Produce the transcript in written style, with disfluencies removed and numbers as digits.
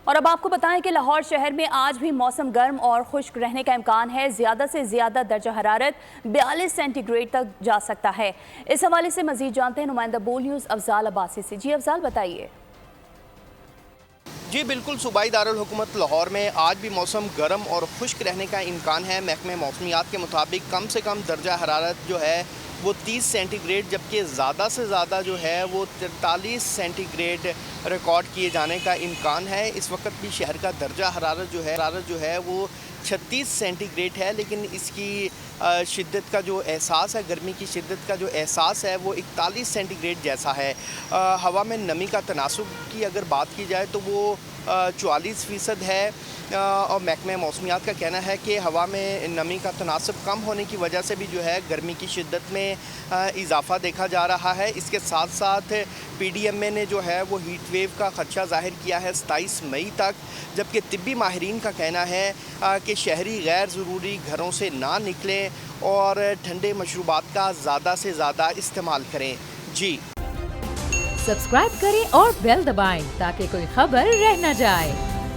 اور اب آپ کو بتائیں کہ لاہور شہر میں آج بھی موسم گرم اور خشک رہنے کا امکان ہے۔ زیادہ سے زیادہ درجہ حرارت 42 سینٹی گریڈ تک جا سکتا ہے۔ اس حوالے سے مزید جانتے ہیں نمائندہ بول نیوز افضال عباسی سے۔ جی افضال بتائیے۔ جی بالکل، صوبائی دارالحکومت لاہور میں آج بھی موسم گرم اور خشک رہنے کا امکان ہے۔ محکمہ موسمیات کے مطابق کم سے کم درجہ حرارت جو ہے وہ 30 سینٹی گریڈ جبکہ زیادہ سے زیادہ جو ہے وہ 43 سینٹی گریڈ ریکارڈ کیے جانے کا امکان ہے۔ اس وقت بھی شہر کا درجہ حرارت جو ہے وہ 36 سینٹی گریڈ ہے، لیکن اس کی شدت کا جو احساس ہے، گرمی کی شدت کا جو احساس ہے وہ 41 سینٹی گریڈ جیسا ہے۔ ہوا میں نمی کا تناسب کی اگر بات کی جائے تو وہ 44% ہے، اور محکمہ موسمیات کا کہنا ہے کہ ہوا میں نمی کا تناسب کم ہونے کی وجہ سے بھی جو ہے گرمی کی شدت میں اضافہ دیکھا جا رہا ہے۔ اس کے ساتھ ساتھ پی ڈی ایم اے نے جو ہے وہ ہیٹ ویو کا خدشہ ظاہر کیا ہے 27 مئی تک، جبکہ طبی ماہرین کا کہنا ہے کہ شہری غیر ضروری گھروں سے نہ نکلیں اور ٹھنڈے مشروبات کا زیادہ سے زیادہ استعمال کریں۔ جی سبسکرائب کریں اور بیل دبائیں تاکہ کوئی خبر رہ نہ جائے۔